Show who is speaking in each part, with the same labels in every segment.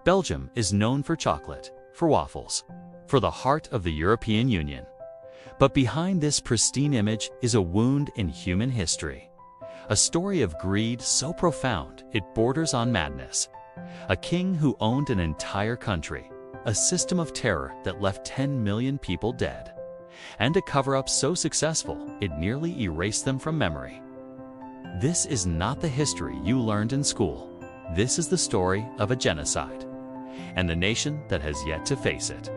Speaker 1: Belgium is known for chocolate, for waffles, for the heart of the European Union. But behind this pristine image is a wound in human history. A story of greed so profound it borders on madness. A king who owned an entire country, a system of terror that left 10 million people dead, and a cover-up so successful it nearly erased them from memory. This is not the history you learned in school. This is the story of a genocide, and the nation that has yet to face it.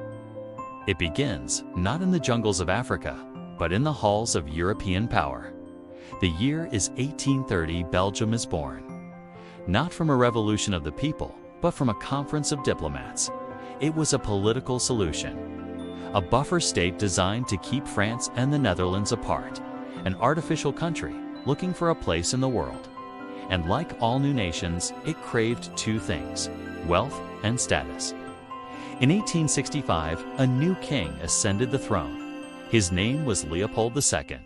Speaker 1: It begins not in the jungles of Africa, but in the halls of European power. The year is 1830. Belgium is born. Not from a revolution of the people, but from a conference of diplomats. It was a political solution. A buffer state designed to keep France and the Netherlands apart. An artificial country looking for a place in the world. And like all new nations, it craved two things: wealth and status. In 1865, a new king ascended the throne. His name was Leopold II.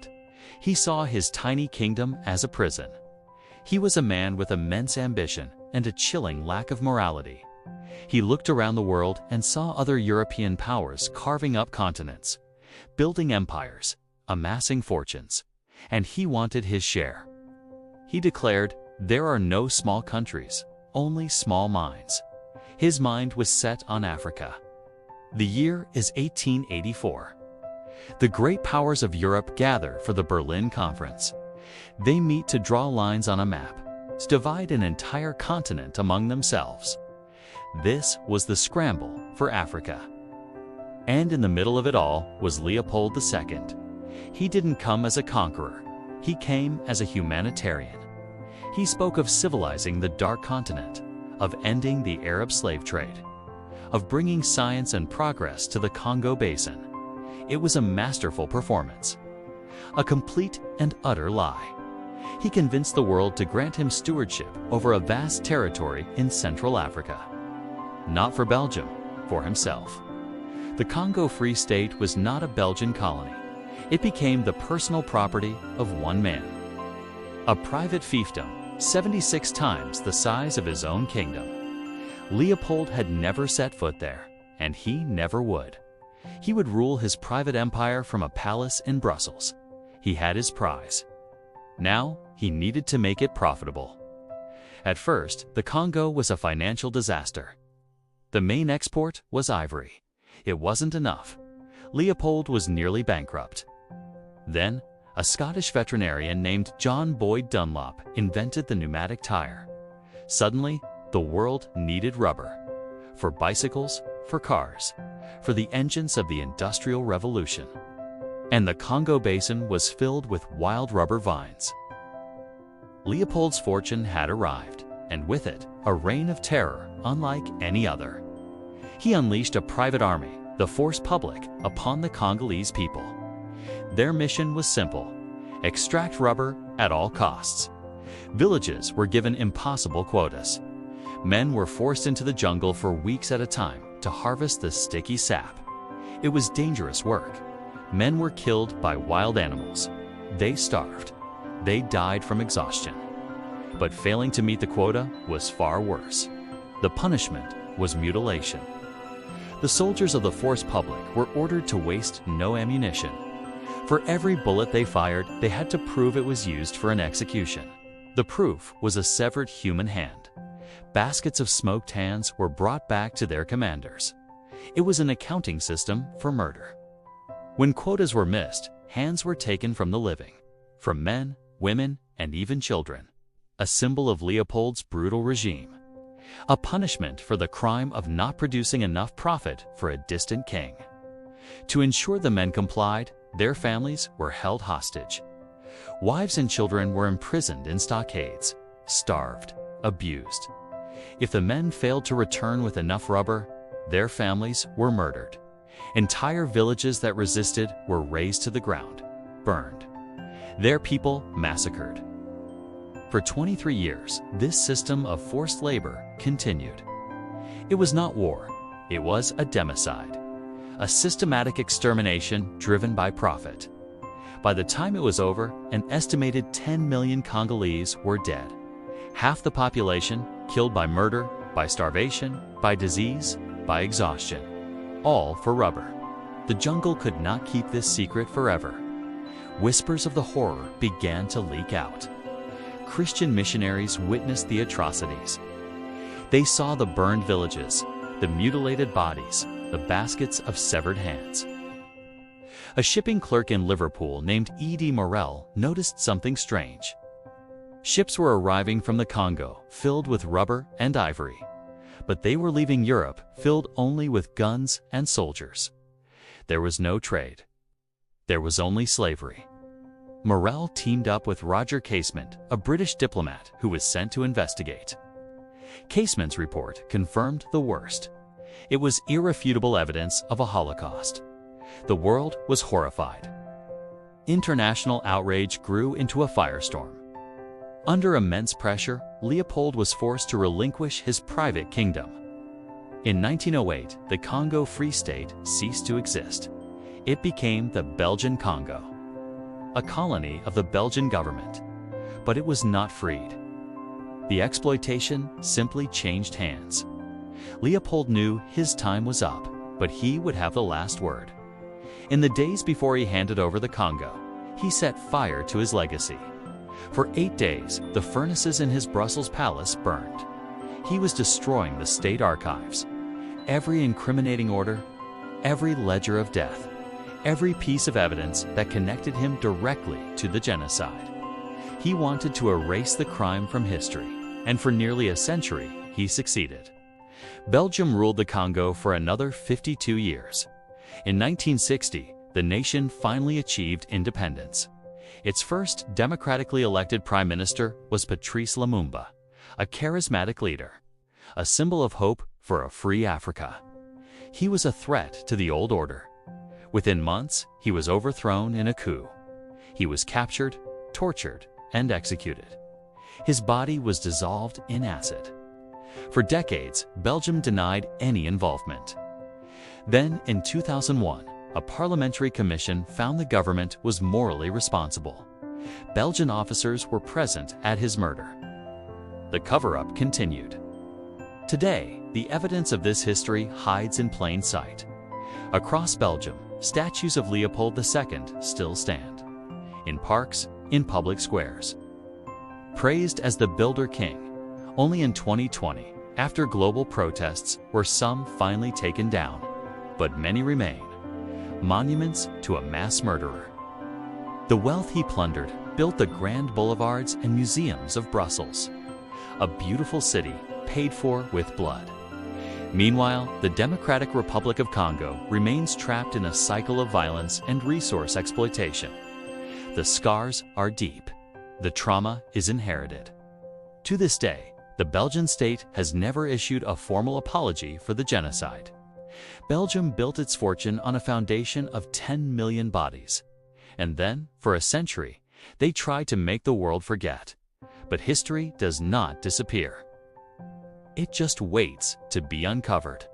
Speaker 1: He saw his tiny kingdom as a prison. He was a man with immense ambition and a chilling lack of morality. He looked around the world and saw other European powers carving up continents, building empires, amassing fortunes, and he wanted his share. He declared, "There are no small countries, only small minds." His mind was set on Africa. The year is 1884. The great powers of Europe gather for the Berlin Conference. They meet to draw lines on a map, to divide an entire continent among themselves. This was the scramble for Africa. And in the middle of it all was Leopold II. He didn't come as a conqueror. He came as a humanitarian. He spoke of civilizing the dark continent, of ending the Arab slave trade, of bringing science and progress to the Congo basin. It was a masterful performance, a complete and utter lie. He convinced the world to grant him stewardship over a vast territory in Central Africa. Not for Belgium, for himself. The Congo Free State was not a Belgian colony. It became the personal property of one man. A private fiefdom, 76 times the size of his own kingdom. Leopold had never set foot there, and he never would. He would rule his private empire from a palace in Brussels. He had his prize. Now, he needed to make it profitable. At first, the Congo was a financial disaster. The main export was ivory. It wasn't enough. Leopold was nearly bankrupt. Then, a Scottish veterinarian named John Boyd Dunlop invented the pneumatic tire. Suddenly, the world needed rubber. For bicycles, for cars, for the engines of the Industrial Revolution. And the Congo Basin was filled with wild rubber vines. Leopold's fortune had arrived, and with it, a reign of terror unlike any other. He unleashed a private army, the force public, upon the Congolese people. Their mission was simple: extract rubber at all costs. Villages were given impossible quotas. Men were forced into the jungle for weeks at a time to harvest the sticky sap. It was dangerous work. Men were killed by wild animals. They starved. They died from exhaustion. But failing to meet the quota was far worse. The punishment was mutilation. The soldiers of the force public were ordered to waste no ammunition. For every bullet they fired, they had to prove it was used for an execution. The proof was a severed human hand. Baskets of smoked hands were brought back to their commanders. It was an accounting system for murder. When quotas were missed, hands were taken from the living, from men, women, and even children. A symbol of Leopold's brutal regime. A punishment for the crime of not producing enough profit for a distant king. To ensure the men complied, their families were held hostage. Wives and children were imprisoned in stockades, starved, abused. If the men failed to return with enough rubber, their families were murdered. Entire villages that resisted were razed to the ground, burned. Their people massacred. For 23 years, this system of forced labor continued. It was not war, it was a democide, a systematic extermination driven by profit. By the time it was over, an estimated 10 million Congolese were dead. Half the population killed by murder by starvation, by disease, by exhaustion, all for rubber. The jungle could not keep this secret forever. Whispers of the horror began to leak out. Christian missionaries witnessed the atrocities. They saw the burned villages, the mutilated bodies, the baskets of severed hands. A shipping clerk in Liverpool named E.D. Morel noticed something strange. Ships were arriving from the Congo filled with rubber and ivory, but they were leaving Europe filled only with guns and soldiers. There was no trade. There was only slavery. Morel teamed up with Roger Casement, a British diplomat who was sent to investigate. Casement's report confirmed the worst. It was irrefutable evidence of a Holocaust. The world was horrified. International outrage grew into a firestorm. Under immense pressure, Leopold was forced to relinquish his private kingdom. In 1908, the Congo Free State ceased to exist. It became the Belgian Congo, a colony of the Belgian government, but it was not freed. The exploitation simply changed hands. Leopold knew his time was up, but he would have the last word. In the days before he handed over the Congo, he set fire to his legacy. For 8 days, the furnaces in his Brussels palace burned. He was destroying the state archives. Every incriminating order, every ledger of death, every piece of evidence that connected him directly to the genocide. He wanted to erase the crime from history, and for nearly a century, he succeeded. Belgium ruled the Congo for another 52 years. In 1960, the nation finally achieved independence. Its first democratically elected prime minister was Patrice Lumumba, a charismatic leader, a symbol of hope for a free Africa. He was a threat to the old order. Within months, he was overthrown in a coup. He was captured, tortured, and executed. His body was dissolved in acid. For decades, Belgium denied any involvement. Then, in 2001, a parliamentary commission found the government was morally responsible. Belgian officers were present at his murder. The cover-up continued. Today, the evidence of this history hides in plain sight. Across Belgium, statues of Leopold II still stand. In parks, in public squares. Praised as the Builder King, only in 2020, after global protests, were some finally taken down, but many remain. Monuments to a mass murderer. The wealth he plundered built the grand boulevards and museums of Brussels, a beautiful city paid for with blood. Meanwhile, the Democratic Republic of Congo remains trapped in a cycle of violence and resource exploitation. The scars are deep. The trauma is inherited. To this day, the Belgian state has never issued a formal apology for the genocide. Belgium built its fortune on a foundation of 10 million bodies. And then, for a century, they tried to make the world forget. But history does not disappear. It just waits to be uncovered.